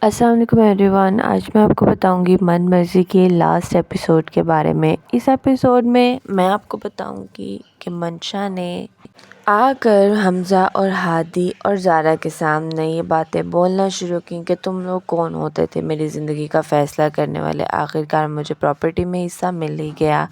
अस्सलाम वालेकुम एवरीवन। आज मैं आपको बताऊंगी मन मर्ज़ी के लास्ट एपिसोड के बारे में। इस एपिसोड में मैं आपको बताऊंगी कि मंशा ने आकर हमज़ा और हादी और ज़ारा के सामने ये बातें बोलना शुरू की कि तुम लोग कौन होते थे मेरी ज़िंदगी का फ़ैसला करने वाले। आखिरकार मुझे प्रॉपर्टी में हिस्सा मिल ही गया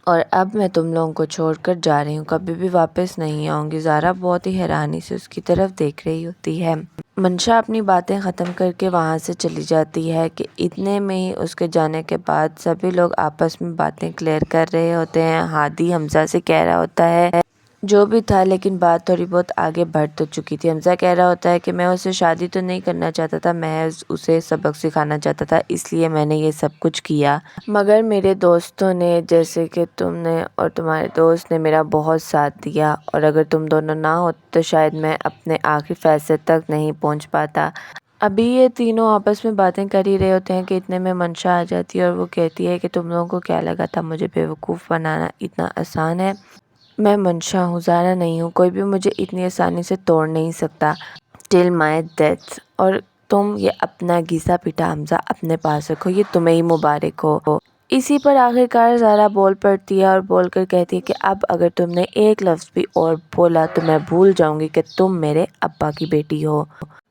और अब मैं तुम लोगों को छोड़कर जा रही हूँ, कभी भी वापस नहीं आऊँगी। ज़ारा बहुत ही हैरानी से उसकी तरफ देख रही होती है। मंशा अपनी बातें ख़त्म करके वहाँ से चली जाती है कि इतने में ही उसके जाने के बाद सभी लोग आपस में बातें क्लियर कर रहे होते हैं। हादी हमज़ा से कह रहा होता है जो भी था, लेकिन बात थोड़ी बहुत आगे बढ़ तो चुकी थी। हमज़ा कह रहा होता है कि मैं उससे शादी तो नहीं करना चाहता था, मैं उसे सबक सिखाना चाहता था, इसलिए मैंने ये सब कुछ किया। मगर मेरे दोस्तों ने, जैसे कि तुमने और तुम्हारे दोस्त ने, मेरा बहुत साथ दिया और अगर तुम दोनों ना हो तो शायद मैं अपने आखिरी फैसले तक नहीं पहुंच पाता। अभी ये तीनों आपस में बातें कर ही रहे होते हैं कि इतने में मंशा आ जाती है और वो कहती है कि तुम लोगों को क्या लगा था मुझे बेवकूफ़ बनाना इतना आसान है? मैं मंशा हूँ, ज़ारा नहीं हूँ। कोई भी मुझे इतनी आसानी से तोड़ नहीं सकता टिल माई डेथ। और तुम ये अपना घिसा पिटा हमज़ा अपने पास रखो, ये तुम्हें ही मुबारक हो। इसी पर आखिरकार ज़ारा बोल पड़ती है और बोलकर कहती है कि अब अगर तुमने एक लफ्ज़ भी और बोला तो मैं भूल जाऊंगी कि तुम मेरे अब्बा की बेटी हो।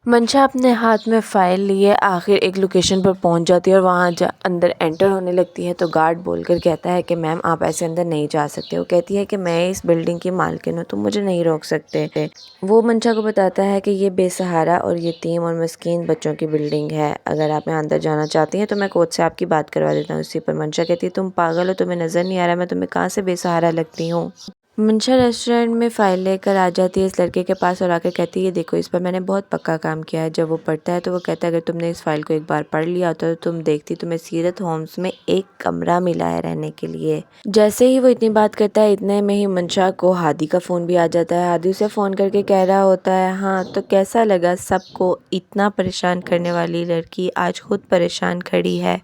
मंशा अपने हाथ में फ़ाइल लिए आखिर एक लोकेशन पर पहुंच जाती है और वहां अंदर एंटर होने लगती है तो गार्ड बोलकर कहता है कि मैम आप ऐसे अंदर नहीं जा सकते। वो कहती है कि मैं इस बिल्डिंग की मालकिन हूँ, तुम मुझे नहीं रोक सकते। वो मंशा को बताता है कि ये बेसहारा और यतीम और मस्कीन बच्चों की बिल्डिंग है, अगर आप यहाँ अंदर जाना चाहती हैं तो मैं कोच से आपकी बात करवा देता हूँ। इसी पर मंशा कहती है तुम पागल हो, तुम्हें नज़र नहीं आ रहा मैं तुम्हें कहाँ से बेसहारा लगती हूँ। मंशा रेस्टोरेंट में फ़ाइल लेकर आ जाती है इस लड़के के पास और आकर कहती है देखो इस पर मैंने बहुत पक्का काम किया है। जब वो पढ़ता है तो वो कहता है अगर तुमने इस फ़ाइल को एक बार पढ़ लिया होता तो तुम देखती तुम्हें सीरत होम्स में एक कमरा मिला है रहने के लिए। जैसे ही वो इतनी बात करता है इतने में ही मंशा को हादी का फ़ोन भी आ जाता है। हादी उसे फ़ोन करके कह रहा होता है हाँ तो कैसा लगा, सबको इतना परेशान करने वाली लड़की आज खुद परेशान खड़ी है।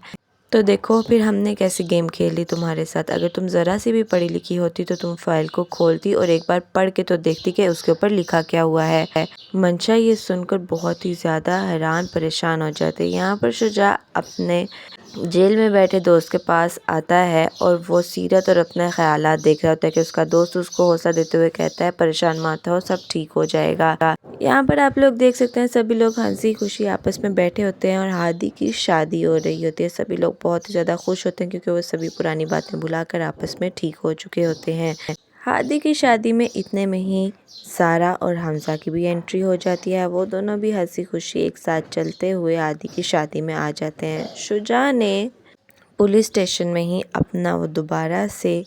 तो देखो फिर हमने कैसी गेम खेली तुम्हारे साथ। अगर तुम ज़रा सी भी पढ़ी लिखी होती तो तुम फाइल को खोलती और एक बार पढ़ के तो देखती कि उसके ऊपर लिखा क्या हुआ है। मंशा ये सुनकर बहुत ही ज़्यादा हैरान परेशान हो जाते हैं। यहाँ पर शुजा अपने जेल में बैठे दोस्त के पास आता है और वो सीरत और अपने ख्यालात देख रहा होता है कि उसका दोस्त उसको हौसला देते हुए कहता है परेशान मत हो, सब ठीक हो जाएगा। यहाँ पर आप लोग देख सकते हैं सभी लोग हंसी खुशी आपस में बैठे होते हैं और हादी की शादी हो रही होती है। सभी लोग बहुत ही ज़्यादा खुश होते हैं क्योंकि वो सभी पुरानी बातें भुलाकर आपस में ठीक हो चुके होते हैं। हादी की शादी में इतने में ही सारा और हमज़ा की भी एंट्री हो जाती है। वो दोनों भी हंसी खुशी एक साथ चलते हुए हादी की शादी में आ जाते हैं। शुजा ने पुलिस स्टेशन में ही अपना वो दोबारा से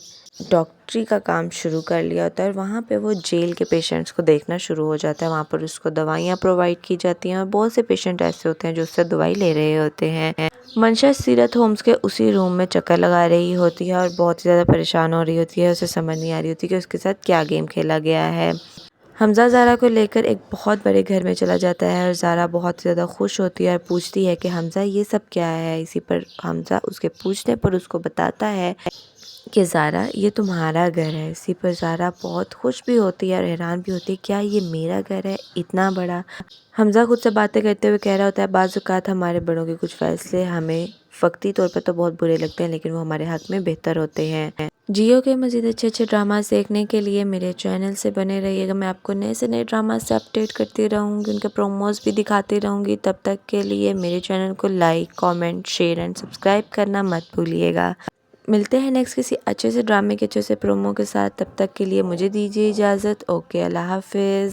डॉक्टरी का काम शुरू कर लिया होता है और वहाँ पे वो जेल के पेशेंट्स को देखना शुरू हो जाता है। वहाँ पर उसको दवाइयाँ प्रोवाइड की जाती हैं और बहुत से पेशेंट ऐसे होते हैं जो उससे दवाई ले रहे होते हैं। मंशा सीरत होम्स के उसी रूम में चक्कर लगा रही होती है और बहुत ही ज़्यादा परेशान हो रही होती है। उसे समझ नहीं आ रही होती कि उसके साथ क्या गेम खेला गया है। हमज़ा ज़ारा को लेकर एक बहुत बड़े घर में चला जाता है और ज़ारा बहुत ज़्यादा खुश होती है और पूछती है कि हमज़ा ये सब क्या है। इसी पर हमज़ा उसके पूछने पर उसको बताता है कि ज़ारा ये तुम्हारा घर है। इसी पर ज़ारा बहुत खुश भी होती है और हैरान भी होती है क्या ये मेरा घर है इतना बड़ा। हमज़ा खुद से बातें करते हुए कह रहा होता है बाज़ औक़ात हमारे बड़ों के कुछ फ़ैसले हमें वक्ती तौर पर तो बहुत बुरे लगते हैं लेकिन वो हमारे हक़ में बेहतर होते हैं। जियो के मज़ीद अच्छे ड्रामास देखने के लिए मेरे चैनल से बने रहिएगा। मैं आपको नए से नए ड्रामा से अपडेट करती रहूँगी, उनके प्रोमोज़ भी दिखाती रहूँगी। तब तक के लिए मेरे चैनल को like, comment, share and subscribe करना मत भूलिएगा। मिलते हैं नेक्स्ट किसी अच्छे से ड्रामे के अच्छे से प्रोमो के साथ। तब तक के लिए मुझे दीजिए इजाज़त। ओके, अल्लाह हाफ़िज़।